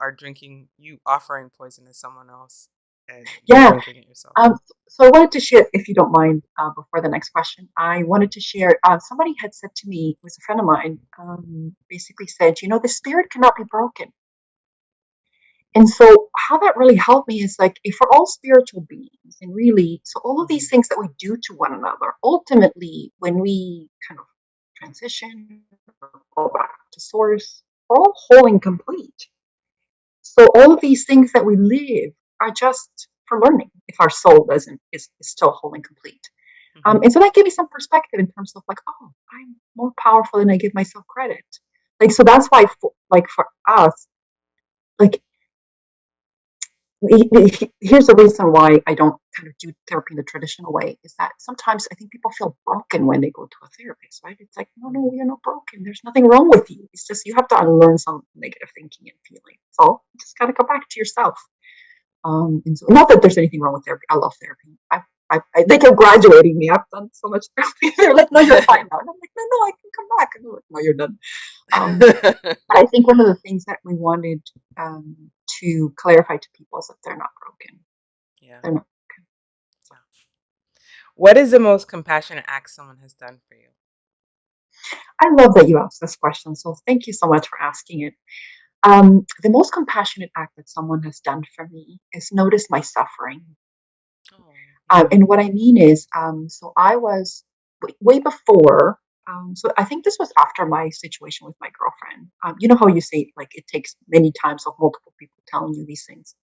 are drinking, you offering poison to someone else and you're yeah. drinking it yourself. So I wanted to share, if you don't mind, before the next question, I wanted to share. Somebody had said to me, it was a friend of mine, basically said, the spirit cannot be broken. And so how that really helped me is like, if we're all spiritual beings, and really, so all of these Mhm. things that we do to one another, ultimately, when we kind of transition or go back to source, we're all whole and complete. So all of these things that we live are just for learning if our soul doesn't is still whole and complete. Mhm. And so that gave me some perspective in terms of like, oh, I'm more powerful than I give myself credit. Like, so that's why, like for us, like here's the reason why I don't kind of do therapy in the traditional way is that sometimes I think people feel broken when they go to a therapist, right? It's like, no, no, Mhm. you're not broken. There's nothing wrong with you. It's just you have to unlearn some negative thinking and feeling. So just gotta go back to yourself. And so, not that there's anything wrong with therapy. I love therapy. I think of graduating me. I've done so much therapy. They're like, no, you're fine now. And I'm like, no, no, I can come back. And they're like, no, you're done. Um, but I think one of the things that we wanted to clarify to people is that they're not broken. Yeah. They're not. Yeah. What is the most compassionate act someone has done for you? I love that you asked this question. So thank you so much for asking it. The most compassionate act that someone has done for me is notice my suffering. Oh, yeah. And what I mean is, so I was way before. So I think this was after my situation with my girlfriend. You know how you say like it takes many times of multiple people telling you these things.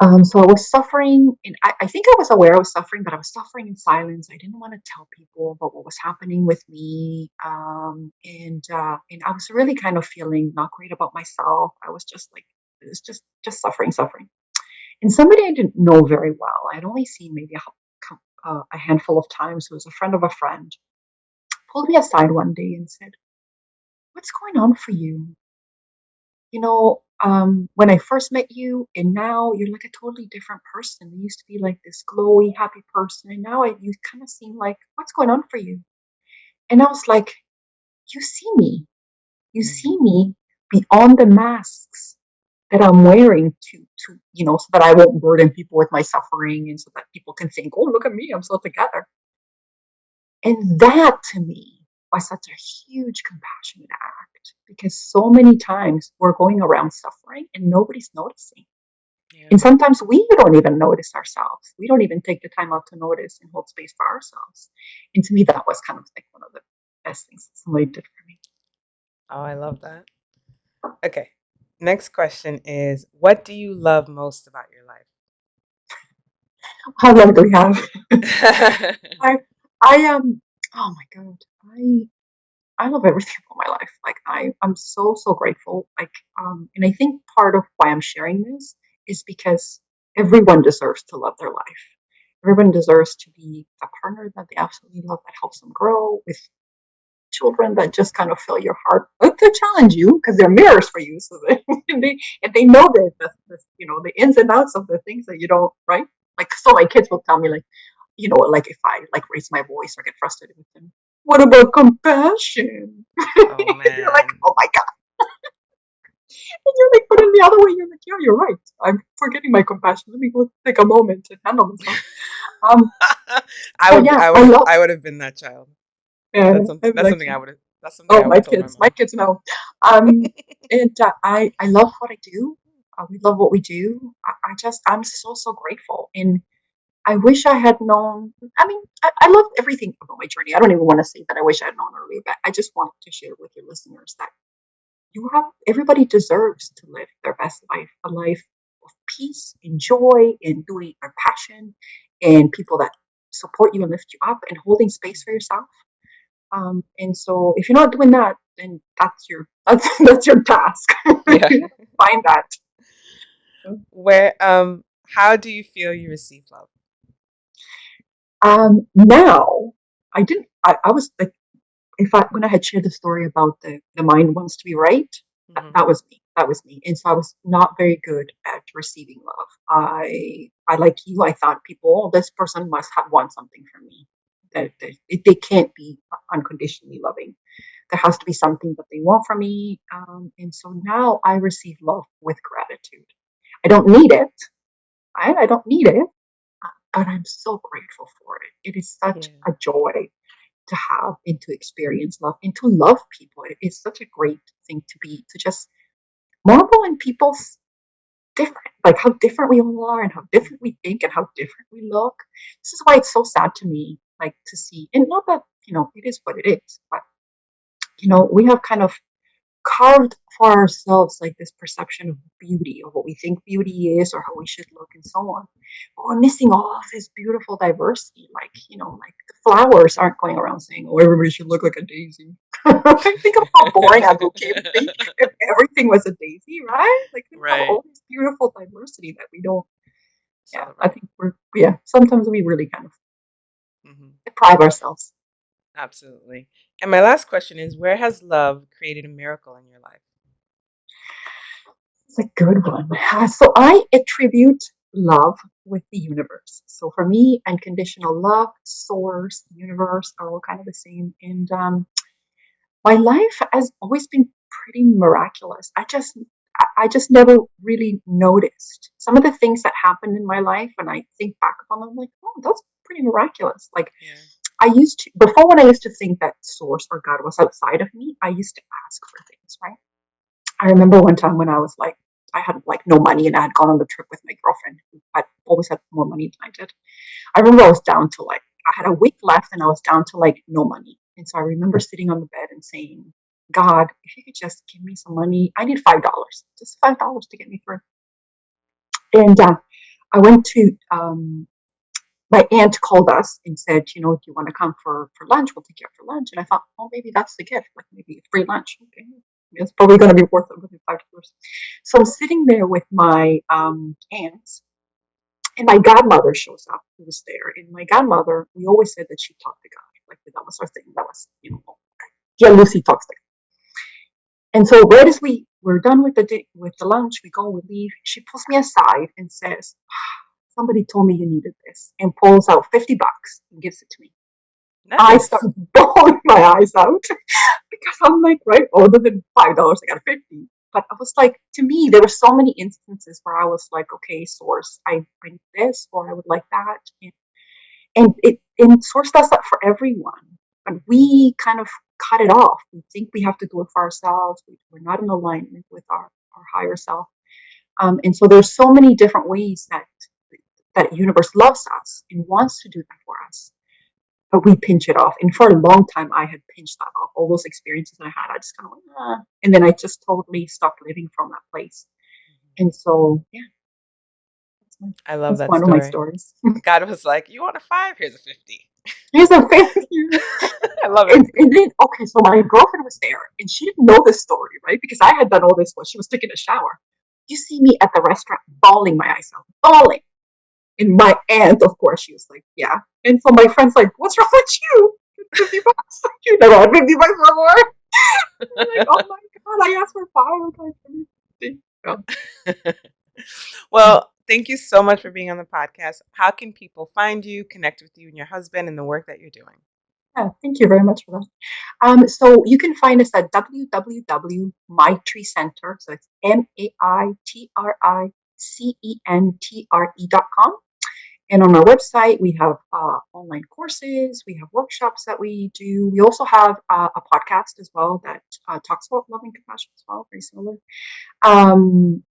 Mhm. So I was suffering, and I think I was aware I was suffering, but I was suffering in silence. I didn't want to tell people about what was happening with me, and I was really kind of feeling not great about myself. I was just like was just suffering, suffering. And somebody I didn't know very well, I'd only seen maybe a handful of times, who was a friend of a friend, pulled me aside one day and said, "What's going on for you? When I first met you, and now you're like a totally different person. You used to be like this glowy, happy person, and now you kind of seem like, what's going on for you?" And I was like, "You see me. You Mm. see me beyond the masks that I'm wearing so that I won't burden people with my suffering, and so that people can think, oh, look at me, I'm so together." And that to me was such a huge compassionate act, because so many times we're going around suffering and nobody's noticing. Yeah. And sometimes we don't even notice ourselves. We don't even take the time out to notice and hold space for ourselves. And to me, that was kind of like one of the best things that somebody did for me. Oh, I love that. Okay. Next question is, what do you love most about your How long do we have? life? I, I oh my God, I love everything about my life. Like I'm so grateful. And I think part of why I'm sharing this is because everyone deserves to love their life. Everyone deserves to be a partner that they absolutely love, that helps them grow, with children that just kind of fill your heart, but to challenge you because they're mirrors for you. So they and they know the ins and outs of the things that you don't, right. Like, so my kids will tell me, like, like if I like raise my voice or get frustrated with them, what about compassion? Oh You're like, man. oh my God. And you're like, but in the other way, you're like, yeah, you're right. I'm forgetting my compassion. Let me go take a moment to handle myself. Um, but yeah, I I would love. I would have been that child. I'm That's like, something I would have that's something oh, I would have told my my mom. kids know. And I love what I do. We love what we do. I'm so grateful. And I wish I had known. I mean, I love everything about my journey. I don't even want to say that I wish I had known earlier, but I just wanted to share with your listeners that everybody deserves to live their best life, a life of peace and joy and doing their passion, and people that support you and lift you up and holding space for yourself. And so if you're not doing that, then that's your task. Yeah. Find that. Where how do you feel you receive love? Now I didn't. I was like, if I when I had shared the story about the mind wants to be right, Hmm. that was me. That was me. And so I was not very good at receiving love. I like you. I thought people, oh, this person must want something from me. That they can't be unconditionally loving. There has to be something that they want from me. And so now I receive love with gratitude. I don't need it. I don't need it, but I'm so grateful for it. It is such Yeah. a joy to have and to experience love and to love people. It is such a great thing to just marvel in people's different, like how different we all are and how different we think and how different we look. This is why it's so sad to me, like to see, and not that, it is what it is, but, we have kind of carved for ourselves like this perception of beauty, of what we think beauty is or how we should look and so on. But we're missing all of this beautiful diversity. Like, like the flowers aren't going around saying, oh, everybody should look like a daisy. Think of how boring a bouquet would be if everything was a daisy, right? Like, we have Right. all this beautiful diversity that we don't. Yeah, I Celebrate. think sometimes we really kind of Hmm. deprive ourselves. Absolutely. And my last question is, where has love created a miracle in your life? It's a good one. So I attribute love with the universe. So for me, unconditional love, source, universe are all kind of the same. And my life has always been pretty miraculous. I just never really noticed some of the things that happened in my life. When I think back upon them, I'm like, oh, that's pretty miraculous. Like, Yeah. before, when I used to think that source or God was outside of me, I used to ask for things, right? I remember one time when I had like no money, and I had gone on the trip with my girlfriend who had always had more money than I did. I remember I was down to like, I had a week left and I was down to like no money. And so I remember sitting on the bed and saying, God, if you could just give me some money, I need $5, just $5 to get me through. And I went to, my aunt called us and said, do you want to come for lunch? We'll take you out for lunch. And I thought, oh, maybe that's the gift, like maybe free lunch. Okay. It's probably going to be worth it within $5. So I'm sitting there with my aunts, and my godmother shows up, who was there. And my godmother, we always said that she talked to God. Like that was our thing. That was, yeah, Lucy talks to God. And so right as we're done with the lunch, we go, we leave. She pulls me aside and says, somebody told me you needed this, and pulls out $50 and gives it to me. Nice. I start bawling my eyes out because I'm like, right, other than $5, I got 50. But I was like, to me, there were so many instances where I was like, okay, Source, I need this, or I would like that. And Source does that for everyone. But we kind of cut it off. We think we have to do it for ourselves. We're not in alignment with our higher self. And so there's so many different ways that universe loves us and wants to do that for us. But we pinch it off. And for a long time, I had pinched that off. All those experiences that I had, I just kind of went, ah. And then I just totally stopped living from that place. And so, yeah. I love that one story. of my stories. God was like, you want a 5? Here's a 50. Here's a 50. I love it. And then, okay, so my girlfriend was there, and she didn't know this story, right? Because I had done all this while she was taking a shower. You see me at the restaurant bawling my eyes out, bawling. And my aunt, of course, she was like, yeah. And so my friend's like, what's wrong with you? $50. You never had $50 before. I'm like, oh my God, I asked for 5. I'm like, Well, thank you so much for being on the podcast. How can people find you, connect with you and your husband and the work that you're doing? Yeah, thank you very much for that. So you can find us at www.Maitri Centre. So it's MAITRICENTRE.com. And on our website, we have online courses, we have workshops that we do. We also have a podcast as well that talks about love and compassion as well, very similar. And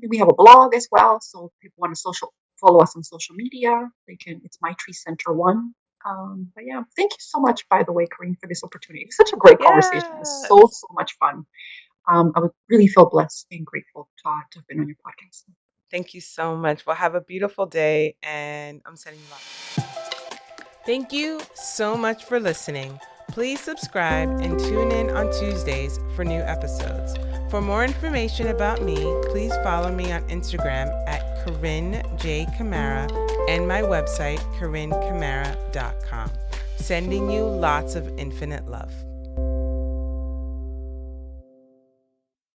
we have a blog as well. So if people want to follow us on social media, they can. It's Maitri Centre 1. But yeah, thank you so much, by the way, Carine, for this opportunity. It was such a great conversation. It was so much fun. I would really feel blessed and grateful to have been on your podcast. Thank you so much. Well, have a beautiful day, and I'm sending you off. Thank you so much for listening. Please subscribe and tune in on Tuesdays for new episodes. For more information about me, please follow me on Instagram at Carine J. Camara and my website, CarineCamara.com. Sending you lots of infinite love.